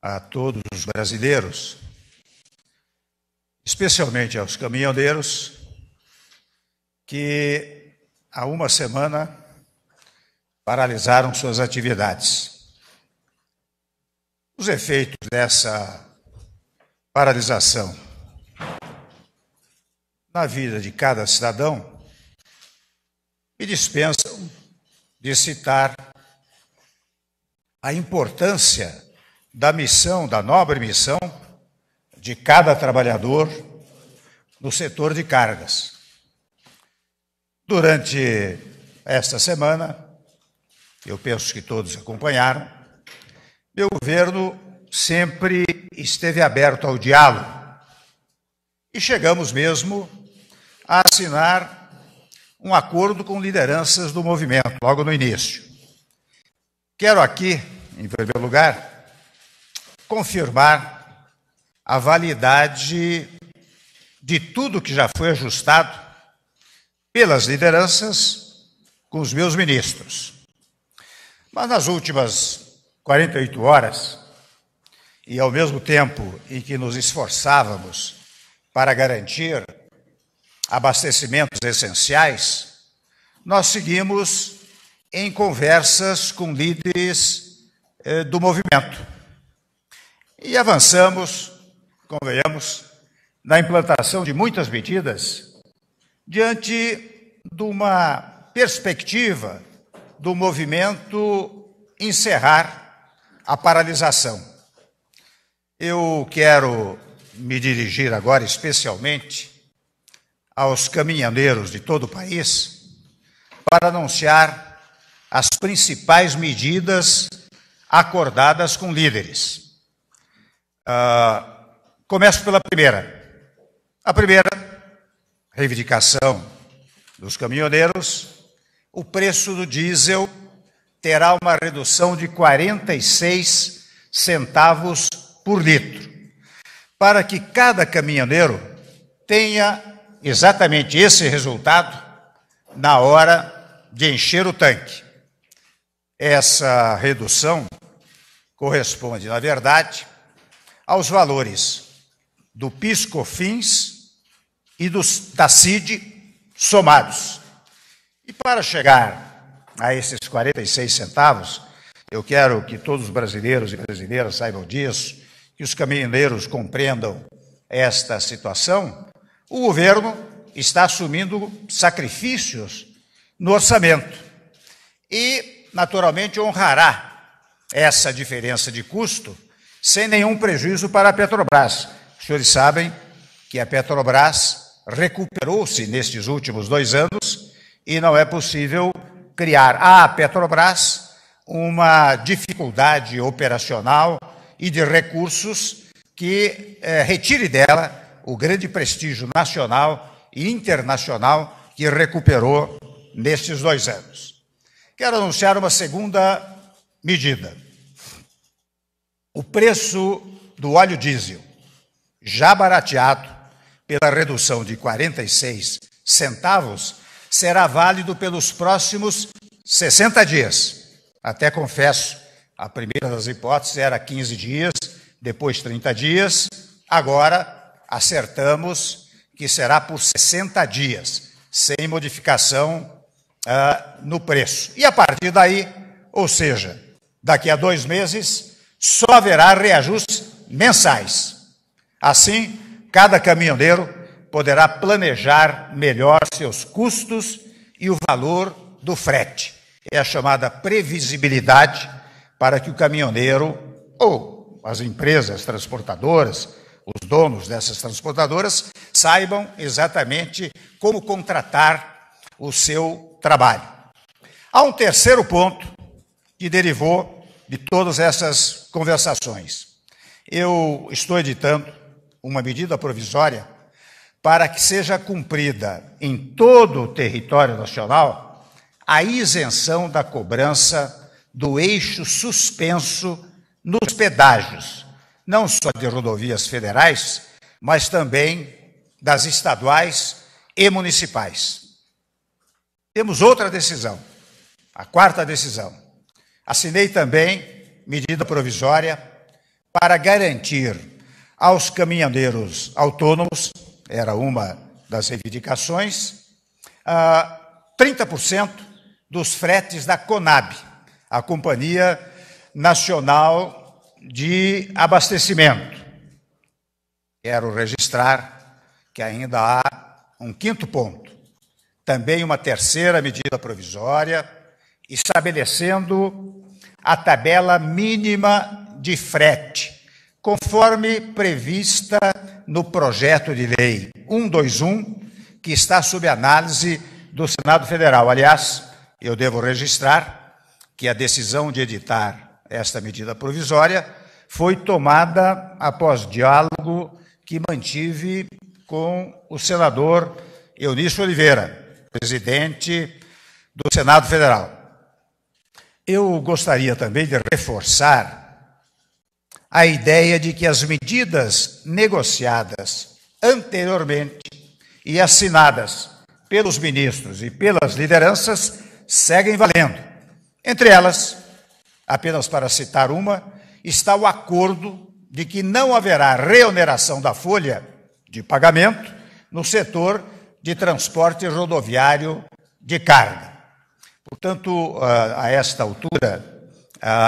a todos os brasileiros, especialmente aos caminhoneiros, que há uma semana paralisaram suas atividades. Os efeitos dessa paralisação na vida de cada cidadão me dispensam de citar a importância da missão, da nobre missão de cada trabalhador no setor de cargas. Durante esta semana, eu penso que todos acompanharam, meu governo sempre esteve aberto ao diálogo e chegamos mesmo a assinar um acordo com lideranças do movimento, logo no início. Quero aqui, em primeiro lugar, confirmar a validade de tudo que já foi ajustado pelas lideranças com os meus ministros. Mas nas últimas 48 horas, e ao mesmo tempo em que nos esforçávamos para garantir abastecimentos essenciais, nós seguimos em conversas com líderes do movimento. E avançamos, convenhamos, na implantação de muitas medidas diante de uma perspectiva do movimento encerrar a paralisação. Eu quero me dirigir agora especialmente aos caminhoneiros de todo o país para anunciar as principais medidas acordadas com líderes. Começo pela primeira. A primeira reivindicação dos caminhoneiros: o preço do diesel terá uma redução de 46 centavos por litro, para que cada caminhoneiro tenha exatamente esse resultado na hora de encher o tanque. Essa redução corresponde, na verdade, aos valores do PIS/COFINS e da CID somados. E para chegar a esses 46 centavos, eu quero que todos os brasileiros e brasileiras saibam disso, que os caminhoneiros compreendam esta situação. O governo está assumindo sacrifícios no orçamento e, naturalmente, honrará essa diferença de custo sem nenhum prejuízo para a Petrobras. Os senhores sabem que a Petrobras recuperou-se nestes últimos 2 anos e não é possível criar à Petrobras uma dificuldade operacional e de recursos que retire dela o grande prestígio nacional e internacional que recuperou nestes 2 anos. Quero anunciar uma segunda medida. O preço do óleo diesel, já barateado pela redução de 46 centavos, será válido pelos próximos 60 dias. Até confesso, a primeira das hipóteses era 15 dias, depois 30 dias, agora acertamos que será por 60 dias, sem modificação no preço. E a partir daí, ou seja, daqui a 2 meses, só haverá reajustes mensais. Assim, cada caminhoneiro poderá planejar melhor seus custos e o valor do frete. É a chamada previsibilidade para que o caminhoneiro ou as empresas transportadoras, os donos dessas transportadoras, saibam exatamente como contratar o seu trabalho. Há um terceiro ponto que derivou de todas essas conversações. Eu estou editando uma medida provisória para que seja cumprida em todo o território nacional a isenção da cobrança do eixo suspenso nos pedágios, não só de rodovias federais, mas também das estaduais e municipais. Temos outra decisão, a quarta decisão. Assinei também medida provisória para garantir aos caminhoneiros autônomos, era uma das reivindicações, 30% dos fretes da CONAB, a Companhia Nacional de Abastecimento. Quero registrar que ainda há um quinto ponto, também uma terceira medida provisória, estabelecendo a tabela mínima de frete, conforme prevista no projeto de lei 121, que está sob análise do Senado Federal. Aliás, eu devo registrar que a decisão de editar esta medida provisória foi tomada após diálogo que mantive com o senador Eunício Oliveira, presidente do Senado Federal. Eu gostaria também de reforçar a ideia de que as medidas negociadas anteriormente e assinadas pelos ministros e pelas lideranças seguem valendo. Entre elas, apenas para citar uma, está o acordo de que não haverá reoneração da folha de pagamento no setor de transporte rodoviário de carga. Portanto, a esta altura,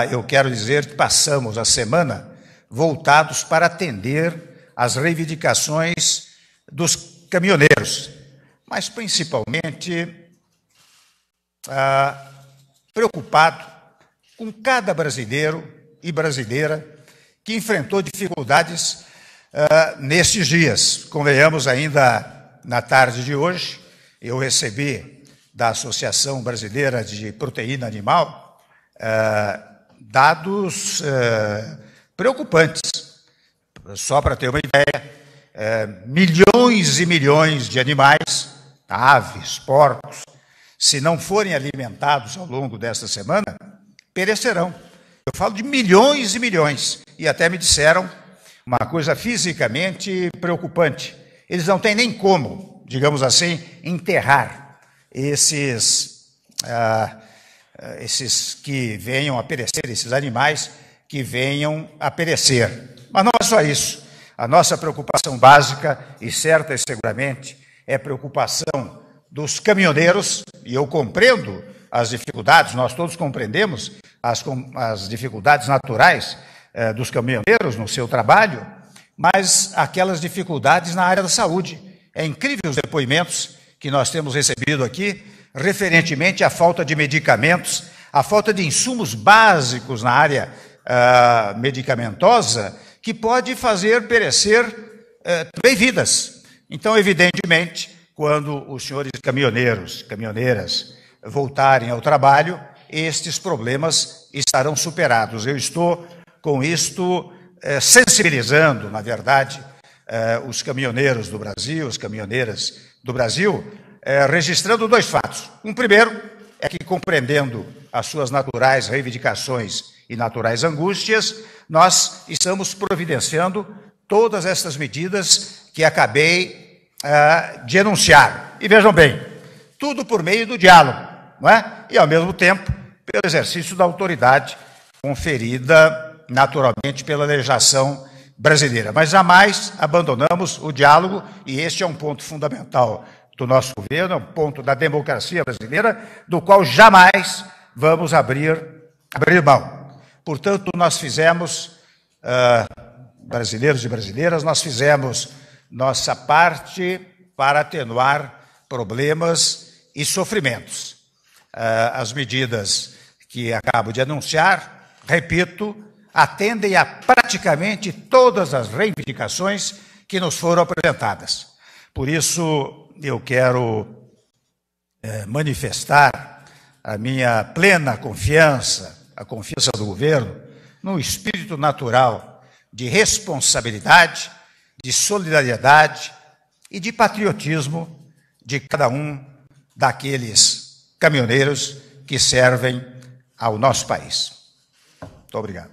eu quero dizer que passamos a semana voltados para atender às reivindicações dos caminhoneiros, mas principalmente preocupado com cada brasileiro e brasileira que enfrentou dificuldades nestes dias. Convenhamos, ainda na tarde de hoje, eu recebi da Associação Brasileira de Proteína Animal dados preocupantes. Só para ter uma ideia, milhões e milhões de animais, aves, porcos, se não forem alimentados ao longo desta semana, perecerão. Eu falo de milhões e milhões. E até me disseram uma coisa fisicamente preocupante. Eles não têm nem como, digamos assim, enterrar esses que venham a perecer, esses animais que venham a perecer. Mas não é só isso. A nossa preocupação básica, e certa e seguramente, é preocupação dos caminhoneiros, e eu compreendo as dificuldades, nós todos compreendemos as dificuldades naturais dos caminhoneiros no seu trabalho, mas aquelas dificuldades na área da saúde. É incrível os depoimentos que nós temos recebido aqui, referentemente à falta de medicamentos, à falta de insumos básicos na área medicamentosa, que pode fazer perecer também vidas. Então, evidentemente, quando os senhores caminhoneiros, caminhoneiras voltarem ao trabalho, estes problemas estarão superados. Eu estou, com isto, sensibilizando, na verdade, os caminhoneiros do Brasil, as caminhoneiras do Brasil, registrando dois fatos. Um primeiro é que, compreendendo as suas naturais reivindicações e naturais angústias, nós estamos providenciando todas estas medidas que acabei de enunciar. E vejam bem, tudo por meio do diálogo, não é? E, ao mesmo tempo, pelo exercício da autoridade conferida, naturalmente, pela legislação brasileira. Mas jamais abandonamos o diálogo, e este é um ponto fundamental do nosso governo, é um ponto da democracia brasileira, do qual jamais vamos abrir mão. Portanto, nós fizemos, brasileiros e brasileiras, nós fizemos nossa parte para atenuar problemas e sofrimentos. As medidas que acabo de anunciar, repito, atendem a praticamente todas as reivindicações que nos foram apresentadas. Por isso, eu quero manifestar a minha plena confiança, a confiança do governo, no espírito natural de responsabilidade, de solidariedade e de patriotismo de cada um daqueles caminhoneiros que servem ao nosso país. Muito obrigado.